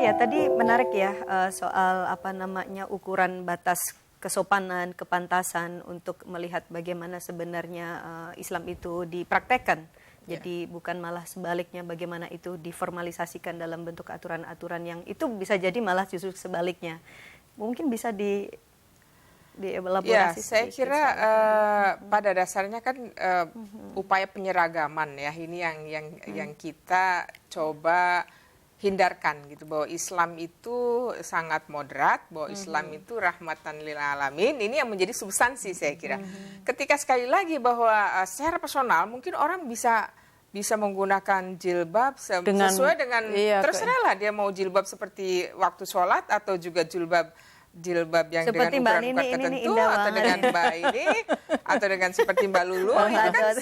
ya tadi menarik ya soal apa namanya ukuran batas kesopanan, kepantasan untuk melihat bagaimana sebenarnya Islam itu dipraktekkan. Jadi bukan malah sebaliknya bagaimana itu diformalisasikan dalam bentuk aturan-aturan yang itu bisa jadi malah justru sebaliknya. Mungkin bisa dielaborasi. Ya, saya kira pada dasarnya kan upaya penyeragaman ya ini yang kita coba hindarkan gitu, bahwa Islam itu sangat moderat, bahwa Islam itu rahmatan lil alamin. Ini yang menjadi substansi saya kira. Ketika sekali lagi bahwa secara personal mungkin orang bisa menggunakan jilbab sesuai dengan terserahlah dia mau jilbab seperti waktu sholat atau juga jilbab yang seperti dengan ukuran tertentu atau dengan Mbak ini atau dengan seperti Mbak Lulu itu kan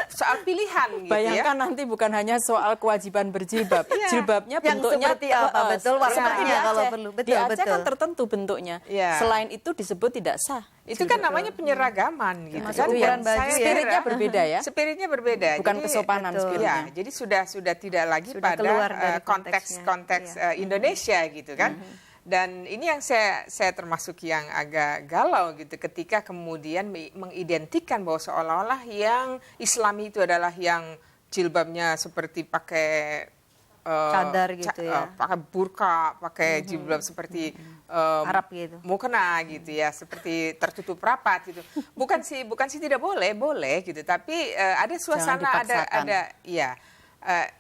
soal pilihan gitu. Bayangkan nanti bukan hanya soal kewajiban berjilbab, jilbabnya bentuknya seperti apa betul warnanya kalau perlu di Aceh kan tertentu bentuknya. Selain itu disebut tidak sah. Itu kan namanya penyeragaman gitu kan. Spiritnya berbeda ya. Spiritnya berbeda. Bukan kesopanan spiritnya. Jadi sudah tidak lagi pada konteks Indonesia gitu kan. Dan ini yang saya termasuk yang agak galau gitu ketika kemudian mengidentikan bahwa seolah-olah yang Islami itu adalah yang jilbabnya seperti pakai cadar gitu ya, pakai burka, pakai jilbab seperti Arab gitu, mukena gitu ya, seperti tertutup rapat gitu. Bukan sih tidak boleh gitu, tapi ada suasana ada ya.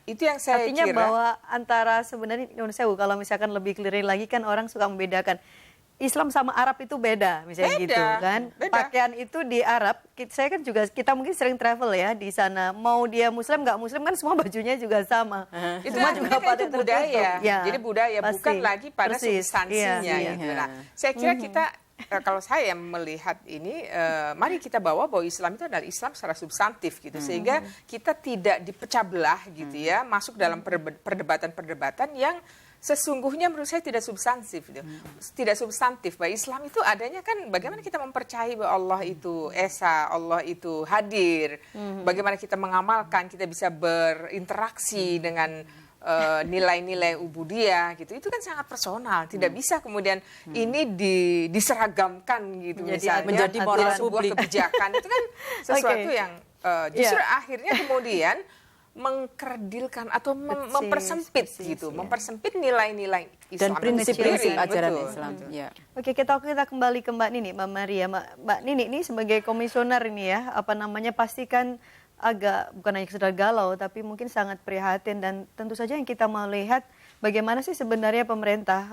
Itu yang saya artinya kira bahwa antara sebenarnya Indonesia kalau misalkan lebih clear lagi kan orang suka membedakan Islam sama Arab itu beda misalnya gitu kan. Pakaian itu di Arab saya kan juga kita mungkin sering travel ya di sana, mau dia Muslim nggak Muslim kan semua bajunya juga sama. Itu juga pada budaya. Ya, jadi budaya bukan lagi pada substansinya gitu. Nah, saya kira kita kalau saya melihat ini, mari kita bawa bahwa Islam itu adalah Islam secara substantif gitu, sehingga kita tidak dipecah belah gitu ya, masuk dalam perdebatan-perdebatan yang sesungguhnya menurut saya tidak substantif gitu. Tidak substantif. Bahwa Islam itu adanya kan bagaimana kita mempercayai bahwa Allah itu esa, Allah itu hadir, bagaimana kita mengamalkan, kita bisa berinteraksi dengan nilai-nilai ubudiyah gitu, itu kan sangat personal, tidak bisa kemudian ini diseragamkan gitu menjadi moral sebuah kebijakan itu kan sesuatu yang justru akhirnya kemudian mengkerdilkan atau mempersempit gitu, mempersempit nilai-nilai Islam dan prinsip-prinsip ajaran betul. Islam. Oke, kita kembali ke Mbak Nini, Mbak Maria, Mbak Nini ini sebagai komisioner ini ya, apa namanya pastikan agak bukan hanya sekedar galau tapi mungkin sangat prihatin, dan tentu saja yang kita mau lihat bagaimana sih sebenarnya pemerintah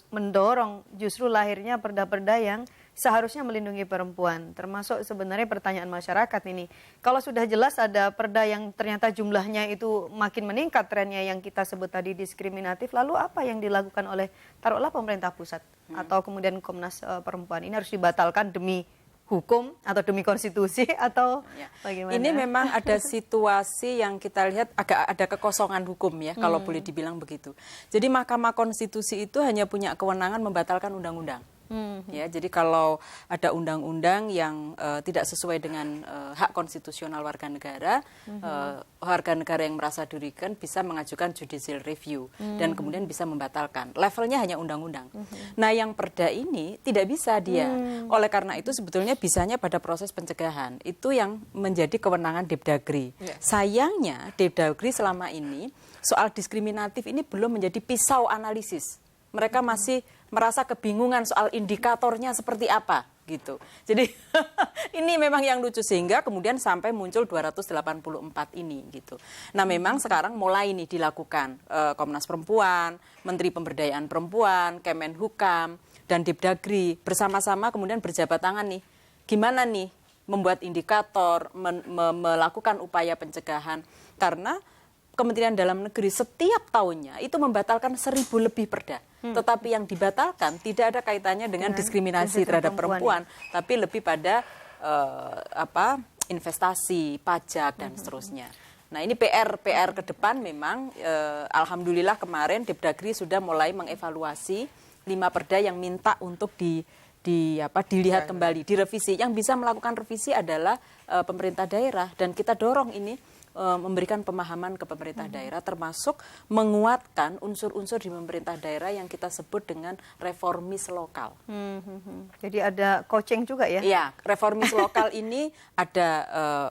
mendorong justru lahirnya perda-perda yang seharusnya melindungi perempuan, termasuk sebenarnya pertanyaan masyarakat ini. Kalau sudah jelas ada perda yang ternyata jumlahnya itu makin meningkat trennya yang kita sebut tadi diskriminatif, lalu apa yang dilakukan oleh taruhlah pemerintah pusat atau kemudian Komnas Perempuan ini harus dibatalkan demi hukum atau demi konstitusi atau bagaimana? Ini memang ada situasi yang kita lihat agak ada kekosongan hukum ya, kalau boleh dibilang begitu. Jadi Mahkamah Konstitusi itu hanya punya kewenangan membatalkan undang-undang. Ya, jadi kalau ada undang-undang yang tidak sesuai dengan hak konstitusional warga negara, warga negara yang merasa dirugikan bisa mengajukan judicial review dan kemudian bisa membatalkan. Levelnya hanya undang-undang. Nah, yang perda ini tidak bisa dia. Oleh karena itu sebetulnya bisanya pada proses pencegahan. Itu yang menjadi kewenangan Depdagri. Sayangnya Depdagri selama ini soal diskriminatif ini belum menjadi pisau analisis. Mereka masih merasa kebingungan soal indikatornya seperti apa gitu. Jadi ini memang yang lucu sehingga kemudian sampai muncul 284 ini gitu. Nah, memang sekarang mulai nih dilakukan Komnas Perempuan, Menteri Pemberdayaan Perempuan, Kemenhukam dan Depdagri bersama-sama kemudian berjabat tangan nih. Gimana nih membuat indikator, melakukan upaya pencegahan, karena Kementerian Dalam Negeri setiap tahunnya itu membatalkan 1.000 lebih perda. Tetapi yang dibatalkan tidak ada kaitannya dengan diskriminasi terhadap perempuan, tapi lebih pada investasi, pajak dan seterusnya. Nah, ini PR ke depan memang alhamdulillah kemarin Depdagri sudah mulai mengevaluasi 5 perda yang minta untuk dilihat kembali, direvisi. Yang bisa melakukan revisi adalah pemerintah daerah dan kita dorong ini memberikan pemahaman ke pemerintah daerah, termasuk menguatkan unsur-unsur di pemerintah daerah yang kita sebut dengan reformis lokal. Jadi ada coaching juga ya? Iya, reformis lokal ini ada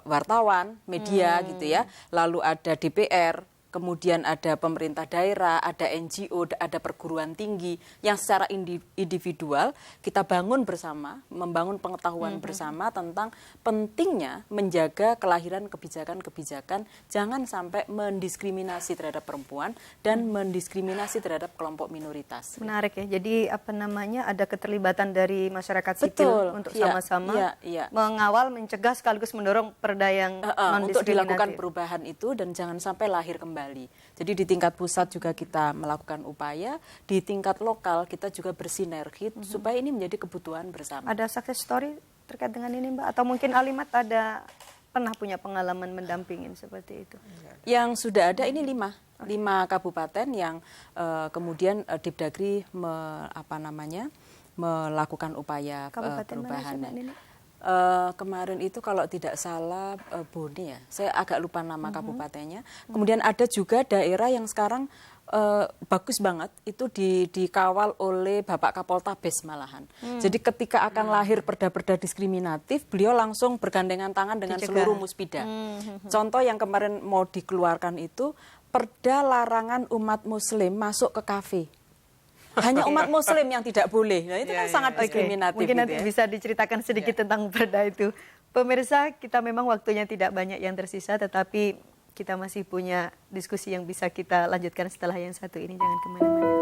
wartawan, media gitu ya, lalu ada DPR, kemudian ada pemerintah daerah, ada NGO, ada perguruan tinggi yang secara individual kita bangun bersama, membangun pengetahuan bersama tentang pentingnya menjaga kelahiran kebijakan-kebijakan jangan sampai mendiskriminasi terhadap perempuan dan mendiskriminasi terhadap kelompok minoritas. Menarik ya. Jadi apa namanya ada keterlibatan dari masyarakat sipil untuk sama-sama mengawal, mencegah sekaligus mendorong perda yang non-diskriminatif. Untuk dilakukan perubahan itu dan jangan sampai lahir kembali. Jadi di tingkat pusat juga kita melakukan upaya, di tingkat lokal kita juga bersinergi supaya ini menjadi kebutuhan bersama. Ada success story terkait dengan ini Mbak? Atau mungkin Alimat ada pernah punya pengalaman mendampingin seperti itu? Yang sudah ada ini 5 kabupaten yang kemudian Dipdagri melakukan upaya perubahan. Kemarin itu kalau tidak salah Bone ya, saya agak lupa nama kabupatennya. Kemudian ada juga daerah yang sekarang bagus banget, itu dikawal oleh Bapak Kapoltabes malahan. Jadi ketika akan lahir perda-perda diskriminatif, beliau langsung bergandengan tangan dengan seluruh muspida. Contoh yang kemarin mau dikeluarkan itu, perda larangan umat muslim masuk ke kafe. Hanya umat muslim yang tidak boleh. Nah, itu kan sangat diskriminatif. Mungkin gitu nanti bisa diceritakan sedikit tentang perda itu. Pemirsa, kita memang waktunya tidak banyak yang tersisa, tetapi kita masih punya diskusi yang bisa kita lanjutkan setelah yang satu ini. Jangan kemana-mana.